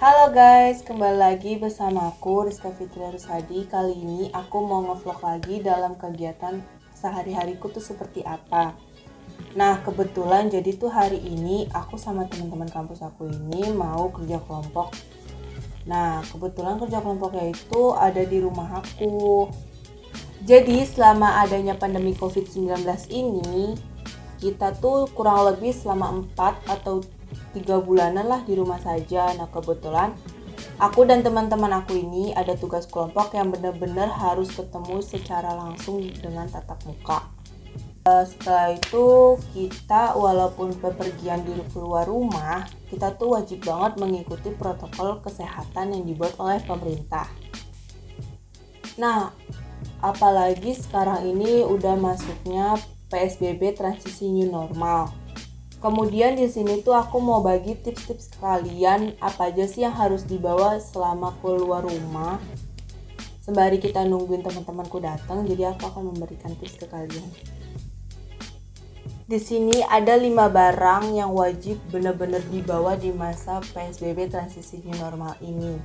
Halo guys, kembali lagi bersama aku Rizka Fitria Rusadi. Kali ini aku mau ngevlog lagi dalam kegiatan sehari-hariku tuh seperti apa. Nah kebetulan jadi tuh hari ini aku sama teman-teman kampus aku ini mau kerja kelompok. Nah kebetulan kerja kelompoknya itu ada di rumah aku. Jadi selama adanya pandemi COVID-19 ini, kita tuh kurang lebih selama 4 atau 3 bulanan lah di rumah saja. Nah kebetulan aku dan teman-teman aku ini ada tugas kelompok yang benar-benar harus ketemu secara langsung dengan tatap muka. Setelah itu kita walaupun bepergian di keluar rumah, kita tuh wajib banget mengikuti protokol kesehatan yang dibuat oleh pemerintah. Nah, apalagi sekarang ini udah masuknya PSBB transisi new normal. Kemudian di sini tuh aku mau bagi tips-tips kalian apa aja sih yang harus dibawa selama keluar rumah. Sembari kita nungguin teman-temanku datang, jadi aku akan memberikan tips ke kalian. Di sini ada 5 barang yang wajib benar-benar dibawa di masa PSBB transisi new normal ini.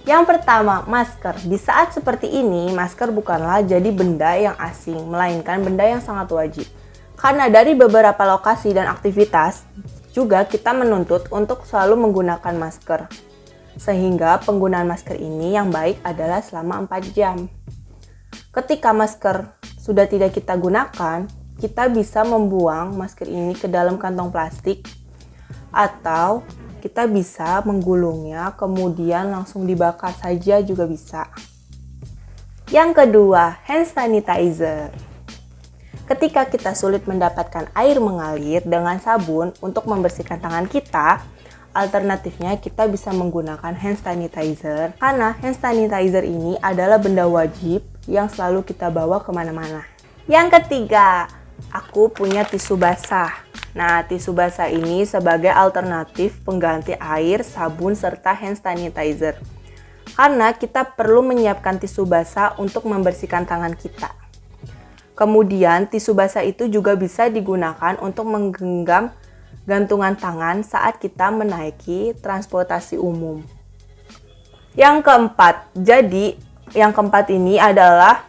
Yang pertama, masker. Di saat seperti ini, masker bukanlah jadi benda yang asing, melainkan benda yang sangat wajib. Karena dari beberapa lokasi dan aktivitas, juga kita menuntut untuk selalu menggunakan masker. Sehingga penggunaan masker ini yang baik adalah selama 4 jam. Ketika masker sudah tidak kita gunakan, kita bisa membuang masker ini ke dalam kantong plastik atau kita bisa menggulungnya kemudian langsung dibakar saja juga bisa. Yang kedua, hand sanitizer. Ketika kita sulit mendapatkan air mengalir dengan sabun untuk membersihkan tangan kita, alternatifnya kita bisa menggunakan hand sanitizer. Karena hand sanitizer ini adalah benda wajib yang selalu kita bawa kemana-mana. Yang ketiga, aku punya tisu basah. Nah, tisu basah ini sebagai alternatif pengganti air, sabun, serta hand sanitizer. Karena kita perlu menyiapkan tisu basah untuk membersihkan tangan kita. Kemudian, tisu basah itu juga bisa digunakan untuk menggenggam gantungan tangan saat kita menaiki transportasi umum. Yang keempat, yang keempat ini adalah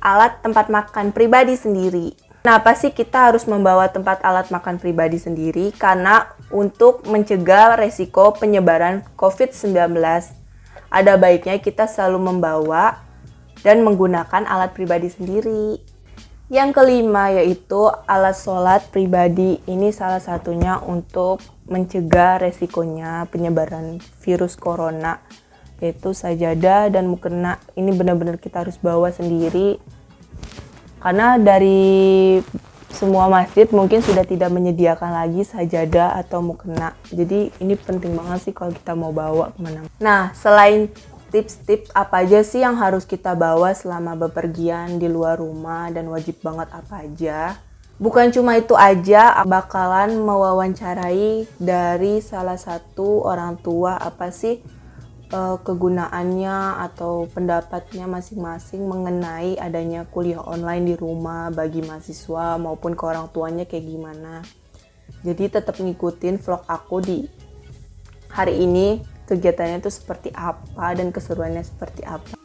alat tempat makan pribadi sendiri. Kenapa sih kita harus membawa tempat alat makan pribadi sendiri? Karena untuk mencegah resiko penyebaran COVID-19, ada baiknya kita selalu membawa dan menggunakan alat pribadi sendiri. Yang kelima yaitu alat sholat pribadi. Ini salah satunya untuk mencegah resikonya penyebaran virus corona, yaitu sajadah dan mukena. Ini benar-benar kita harus bawa sendiri. Karena dari semua masjid mungkin sudah tidak menyediakan lagi sajadah atau mukena. Jadi ini penting banget sih kalau kita mau bawa kemana. Nah, selain tips-tips apa aja sih yang harus kita bawa selama bepergian di luar rumah dan wajib banget apa aja? Bukan cuma itu aja, bakalan mewawancarai dari salah satu orang tua apa sih kegunaannya atau pendapatnya masing-masing mengenai adanya kuliah online di rumah bagi mahasiswa maupun ke orang tuanya kayak gimana. Jadi tetap ngikutin vlog aku di hari ini, kegiatannya itu seperti apa dan keseruannya seperti apa.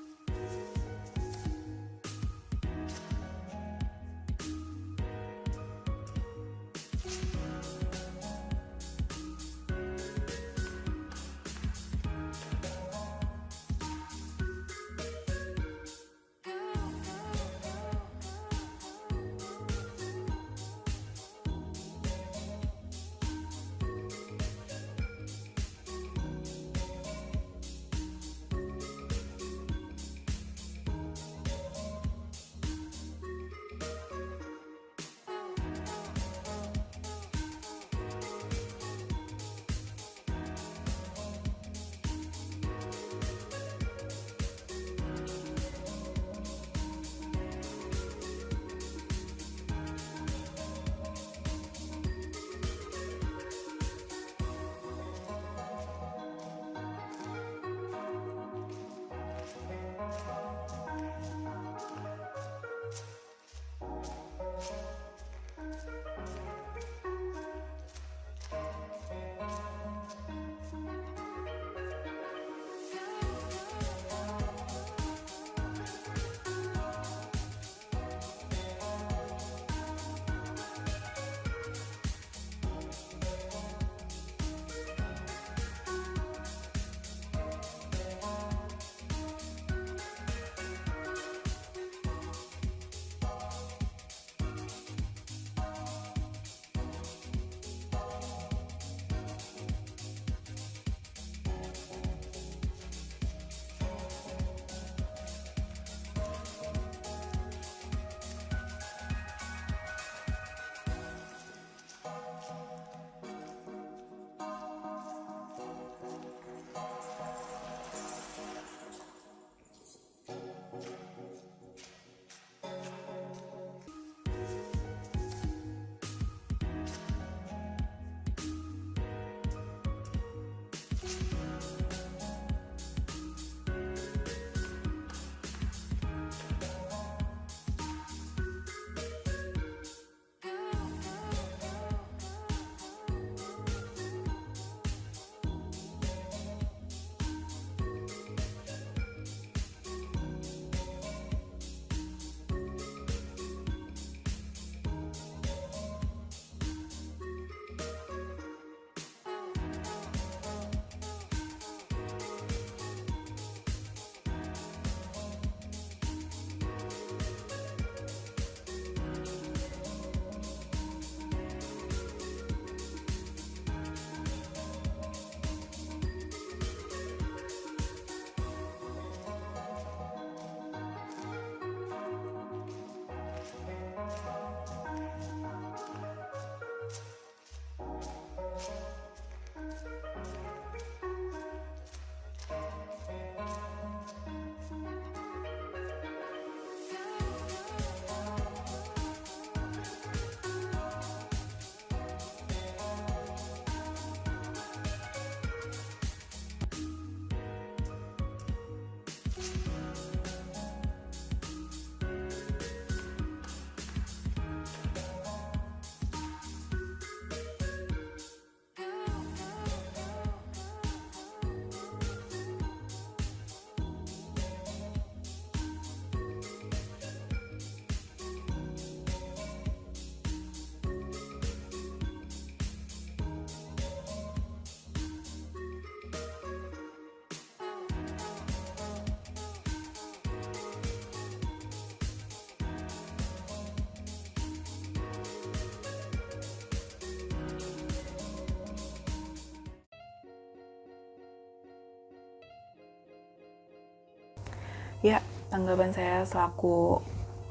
Ya, tanggapan saya selaku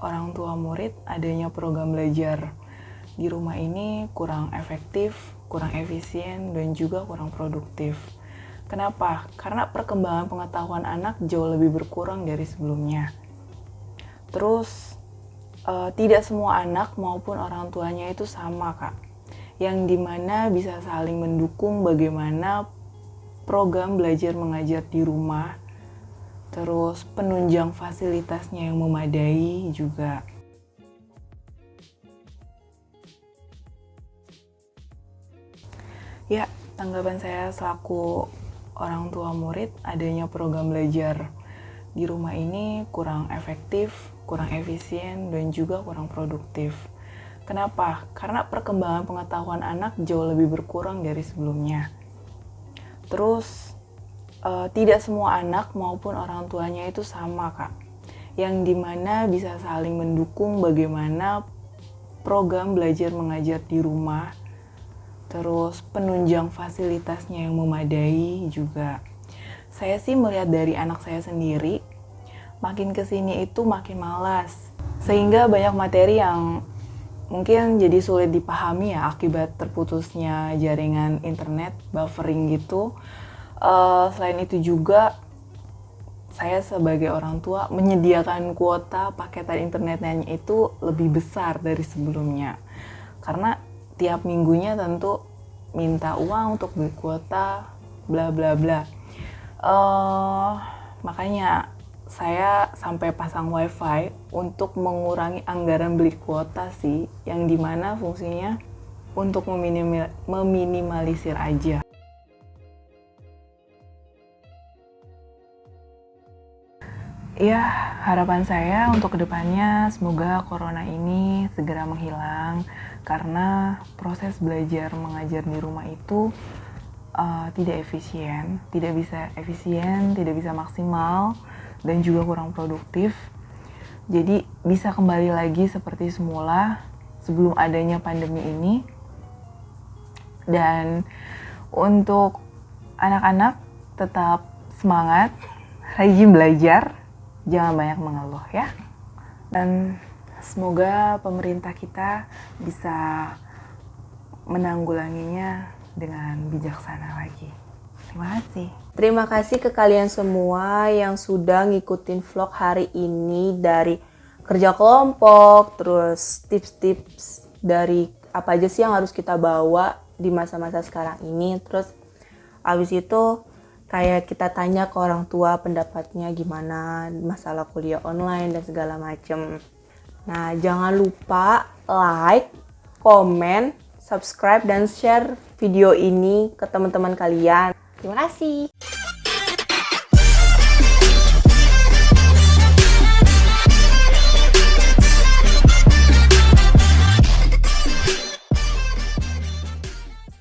orang tua murid, adanya program belajar di rumah ini kurang efektif, kurang efisien, dan juga kurang produktif. Kenapa? Karena perkembangan pengetahuan anak jauh lebih berkurang dari sebelumnya. Terus, tidak semua anak maupun orang tuanya itu sama, Kak. Yang dimana bisa saling mendukung bagaimana program belajar mengajar di rumah, terus penunjang fasilitasnya yang memadai juga. Ya, tanggapan saya selaku orang tua murid, adanya program belajar di rumah ini kurang efektif, kurang efisien, dan juga kurang produktif. Kenapa? Karena perkembangan pengetahuan anak jauh lebih berkurang dari sebelumnya. Terus, tidak semua anak maupun orang tuanya itu sama, Kak. Yang dimana bisa saling mendukung bagaimana program belajar mengajar di rumah, terus penunjang fasilitasnya yang memadai juga. Saya sih melihat dari anak saya sendiri, makin kesini itu makin malas. Sehingga banyak materi yang mungkin jadi sulit dipahami ya akibat terputusnya jaringan internet, buffering gitu. Selain itu juga, saya sebagai orang tua menyediakan kuota paketan internetnya itu lebih besar dari sebelumnya. Karena tiap minggunya tentu minta uang untuk beli kuota, bla bla bla. Makanya saya sampai pasang wifi untuk mengurangi anggaran beli kuota sih, yang dimana fungsinya untuk meminimalisir aja. Ya, harapan saya untuk kedepannya semoga corona ini segera menghilang, karena proses belajar mengajar di rumah itu tidak efisien, tidak bisa maksimal, dan juga kurang produktif. Jadi bisa kembali lagi seperti semula sebelum adanya pandemi ini. Dan untuk anak-anak tetap semangat, rajin belajar, jangan banyak mengeluh ya. Dan semoga pemerintah kita bisa menanggulanginya dengan bijaksana lagi. Terima kasih. Terima kasih ke kalian semua yang sudah ngikutin vlog hari ini, dari kerja kelompok, terus tips-tips dari apa aja sih yang harus kita bawa di masa-masa sekarang ini. Terus abis itu kayak kita tanya ke orang tua pendapatnya gimana masalah kuliah online dan segala macem. Nah, jangan lupa like, komen, subscribe, dan share video ini ke teman-teman kalian. Terima kasih.